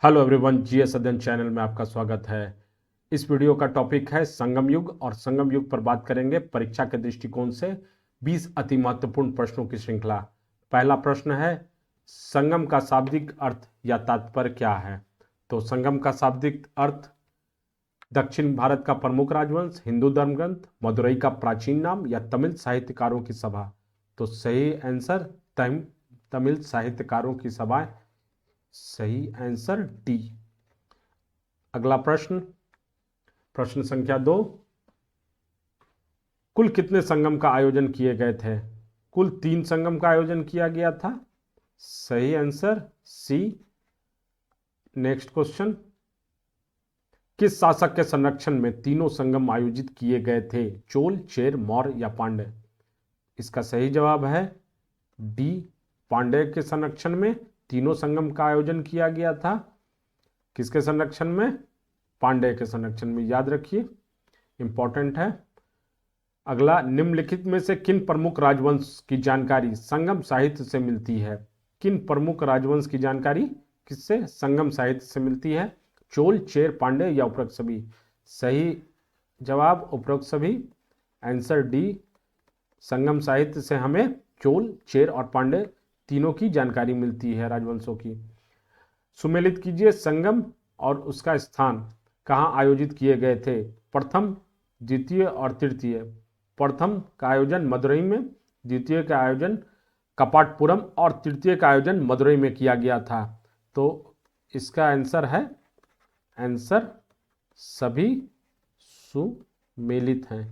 Hello everyone, GS अध्ययन channel में आपका स्वागत है। इस वीडियो का टॉपिक है संगम युग और संगम युग पर बात करेंगे परीक्षा के दृष्टिकोण से 20 अति महत्वपूर्ण प्रश्नों की श्रृंखला। पहला प्रश्न है, संगम का शाब्दिक अर्थ या तात्पर्य क्या है? तो संगम का शाब्दिक अर्थ दक्षिण भारत का प्रमुख राजवंश, हिंदू धर्म ग्रंथ, मदुरई का प्राचीन नाम या तमिल साहित्यकारों की सभा। तो सही आंसर तमिल साहित्यकारों की सभा। सही आंसर डी। अगला प्रश्न, प्रश्न संख्या 2, कुल कितने संगम का आयोजन किए गए थे? कुल 3 संगम का आयोजन किया गया था। सही आंसर सी। नेक्स्ट क्वेश्चन, किस शासक के संरक्षण में तीनों संगम आयोजित किए गए थे? चोल, चेर, मौर्य या पांड्य? इसका सही जवाब है डी, पांड्य के संरक्षण में तीनों संगम का आयोजन किया गया था। किसके संरक्षण में? पांड्य के संरक्षण में। याद रखिए, इंपॉर्टेंट है। अगला, निम्नलिखित में से किन प्रमुख राजवंश की जानकारी संगम साहित्य से मिलती है? किन प्रमुख राजवंश की जानकारी किससे? संगम साहित्य से मिलती है। चोल, चेर, पांड्य या उपरोक्त सभी? सही जवाब उपरोक्त सभी। आंसर डी, संगम साहित्य से हमें चोल, चेर और पांड्य तीनों की जानकारी मिलती है राजवंशों की। सुमेलित कीजिए, संगम और उसका स्थान कहाँ आयोजित किए गए थे? प्रथम, द्वितीय और तृतीय। प्रथम का आयोजन मदुरई में, द्वितीय का आयोजन कपाटपुरम और तृतीय का आयोजन मदुरई में किया गया था। तो इसका आंसर है, आंसर सभी सुमेलित हैं।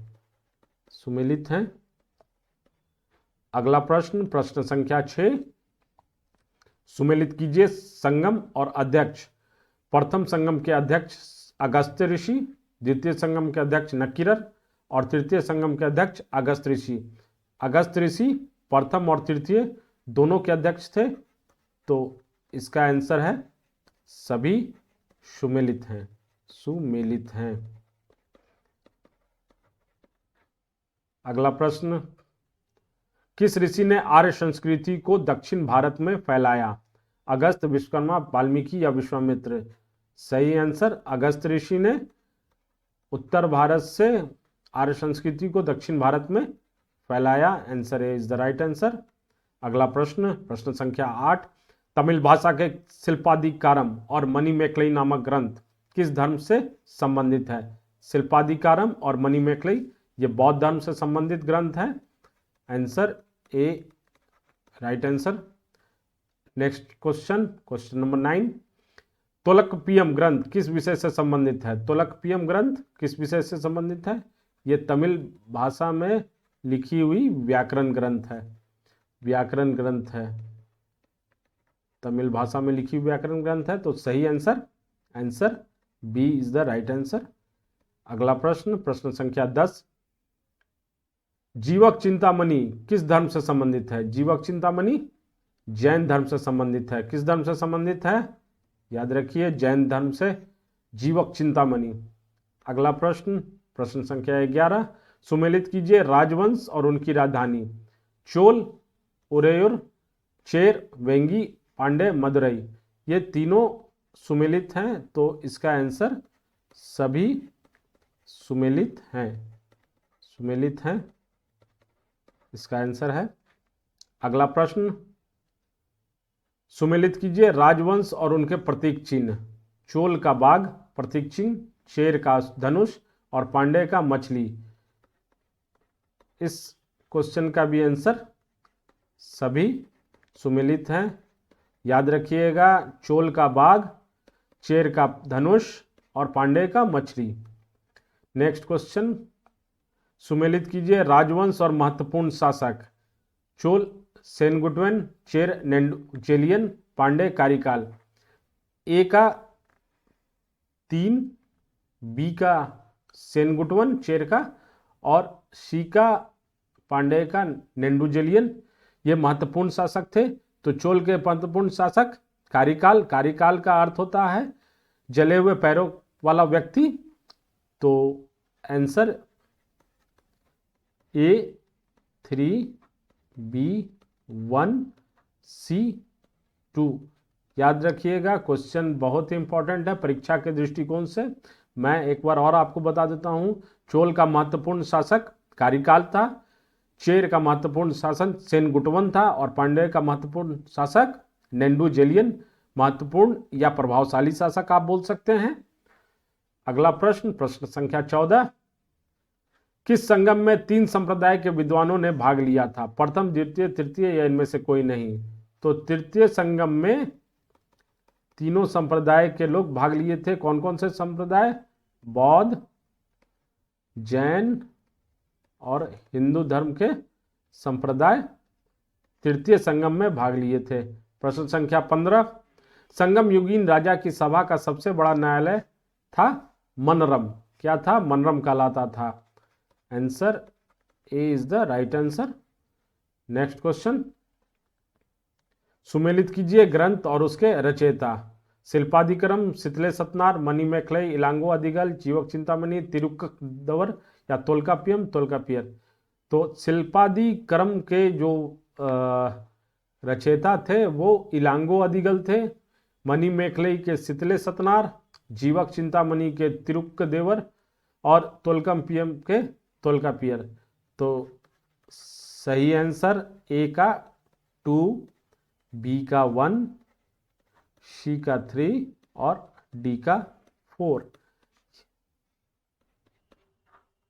सुमेलित हैं। अगला प्रश्न, प्रश्न संख्या 6, सुमेलित कीजिए संगम और अध्यक्ष। प्रथम संगम के अध्यक्ष अगस्त्य ऋषि, द्वितीय संगम के अध्यक्ष नक्कीरर और तृतीय संगम के अध्यक्ष अगस्त ऋषि। अगस्त ऋषि प्रथम और तृतीय दोनों के अध्यक्ष थे। तो इसका आंसर है सभी सुमेलित हैं। सुमेलित हैं। अगला प्रश्न, किस ऋषि ने आर्य संस्कृति को दक्षिण भारत में फैलाया? अगस्त, विश्वकर्मा, वाल्मीकि या विश्वामित्र? सही आंसर, अगस्त ऋषि ने उत्तर भारत से आर्य संस्कृति को दक्षिण भारत में फैलाया। Answer A is the right answer. अगला प्रश्न, प्रश्न संख्या 8, तमिल भाषा के शिल्पादिकारम और मणिमेखलई नामक ग्रंथ किस धर्म से संबंधित है? शिल्पादिकारम और मणिमेखलई ये बौद्ध धर्म से संबंधित ग्रंथ है। Answer A right answer. Next question, question number 9, तोलकपियम ग्रंथ किस विषय से संबंधित है? तोलकपियम ग्रंथ किस विषय से संबंधित है? ये तमिल भाषा में लिखी हुई व्याकरण ग्रंथ है। व्याकरण ग्रंथ है, तमिल भाषा में लिखी हुई व्याकरण ग्रंथ है। तो सही answer, answer b is the right answer. अगला प्रश्न, प्रश्न संख्या 10, जीवक चिंतामणि किस धर्म से संबंधित है? जीवक चिंतामणि जैन धर्म से संबंधित है। किस धर्म से संबंधित है? याद रखिए, जैन धर्म से जीवक चिंतामणि। अगला प्रश्न, प्रश्न संख्या 11, सुमेलित कीजिए राजवंश और उनकी राजधानी। चोल, उरेयूर, चेर, वेंगी, पांड्य, मदुरई ये तीनों सुमेलित हैं। तो इसका आंसर सभी सुमेलित हैं। सुमेलित हैं, इसका आंसर है। अगला प्रश्न, सुमेलित कीजिए राजवंश और उनके प्रतीक चिन्ह। चोल का बाघ प्रतीक चिन्ह, चेर का धनुष और पांड्य का मछली। इस क्वेश्चन का भी आंसर सभी सुमेलित हैं। याद रखिएगा, चोल का बाघ, चेर का धनुष और पांड्य का मछली। नेक्स्ट क्वेश्चन, सुमेलित कीजिए राजवंश और महत्वपूर्ण शासक। चोल सेनगुट्वन, चेर नेंडुचेलियन, पांड्य कार्यकाल। ए का 3, बी का सेनगुट्वन चेर का और सी का पांड्य का नेंडुचेलियन ये महत्वपूर्ण शासक थे। तो चोल के महत्वपूर्ण शासक। कार्यकाल, कार्यकाल का अर्थ होता है जले हुए पैरों वाला व्यक्ति। तो आंसर A3, B1, C2 याद रखिएगा, क्वेश्चन बहुत ही इंपॉर्टेंट है परीक्षा के दृष्टिकोण से। मैं एक बार और आपको बता देता हूं, चोल का महत्वपूर्ण शासक कारिकाल था, चेर का महत्वपूर्ण शासन सेनगुटवन था, और पांड्य का महत्वपूर्ण शासक नेंडू-जेलियन महत्वपूर्ण या प्रभावशाली शासक आप बोल सकते हैं। अगला प्रश्न, प्रश्न संख्या 14, किस संगम में 3 संप्रदाय के विद्वानों ने भाग लिया था? प्रथम, द्वितीय, तृतीय या इनमें से कोई नहीं? तो तृतीय संगम में तीनों संप्रदाय के लोग भाग लिए थे। कौन कौन से संप्रदाय? बौद्ध, जैन और हिंदू धर्म के संप्रदाय तृतीय संगम में भाग लिए थे। प्रश्न संख्या 15, संगम युगीन राजा की सभा का सबसे बड़ा न्यायालय था मनरम। क्या था? मनरम कहलाता था। Answer A is the right answer. Next question, सुमेलित कीजिए ग्रंथ और उसके रचयिता। शिल्पाधिकरम, शितले सतनार, मणिमेखलई, इलांगो अधिगल, जीवक चिंतामणि, तिरुक्कदवर या तोल्काप्पियम तोल्काप्पियर। तो शिल्पाधिकरम के जो रचयिता थे वो इलांगो अधिगल थे, मणिमेखलई के शितले सतनार, जीवक चिंतामणि के तिरुक्कदेवर और तोल्काप्पियम के तोल्काप्पियर। तो सही आंसर ए का 2, बी का 1, सी का 3 और डी का 4।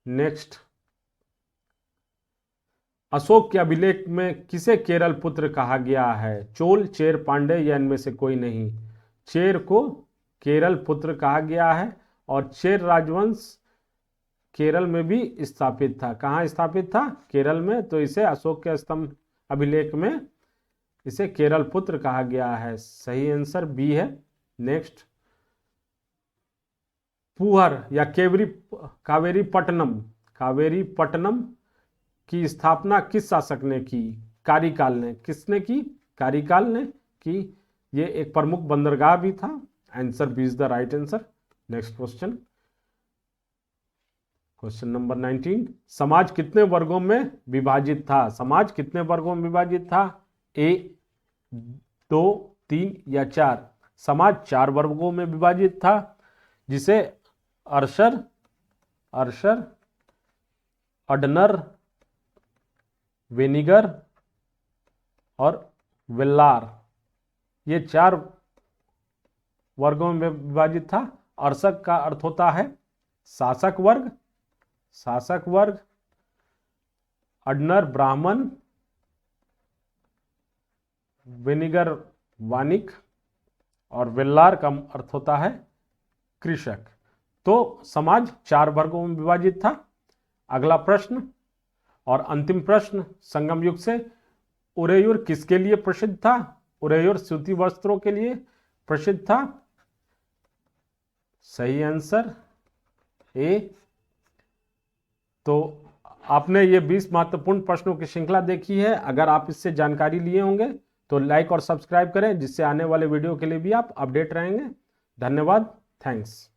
नेक्स्ट, अशोक के अभिलेख में किसे केरल पुत्र कहा गया है? चोल, चेर, पांडे या इनमें से कोई नहीं? चेर को केरल पुत्र कहा गया है और चेर राजवंश केरल में भी स्थापित था। कहाँ स्थापित था? केरल में। तो इसे अशोक के स्तंभ अभिलेख में इसे केरल पुत्र कहा गया है। सही आंसर बी है। नेक्स्ट, पुहर या कावेरी पट्टनम की स्थापना किस शासक ने की? कारिकाल ने। किसने की? कारिकाल ने की। ये एक प्रमुख बंदरगाह भी था। Answer b is the right answer. Next question, question number 19, समाज कितने वर्गों में विभाजित था? समाज कितने वर्गों में विभाजित था? ए 2, 3 या 4? समाज 4 वर्गों में विभाजित था, जिसे अर्शर, अडनर, वेनिगर और वेल्लार, ये 4 वर्गों में विभाजित था। अर्शक का अर्थ होता है शासक वर्ग, अडनर ब्राह्मण, वेनिगर वाणिक और वेल्लार का अर्थ होता है कृषक। तो समाज 4 वर्गों में विभाजित था। अगला प्रश्न और अंतिम प्रश्न, संगम युग से उरेयूर किसके लिए प्रसिद्ध था? उरेयूर सूती वस्त्रों के लिए प्रसिद्ध था। सही आंसर ए। तो आपने ये 20 महत्वपूर्ण प्रश्नों की श्रृंखला देखी है। अगर आप इससे जानकारी लिए होंगे तो लाइक और सब्सक्राइब करें, जिससे आने वाले वीडियो के लिए भी आप अपडेट रहेंगे। धन्यवाद। थैंक्स।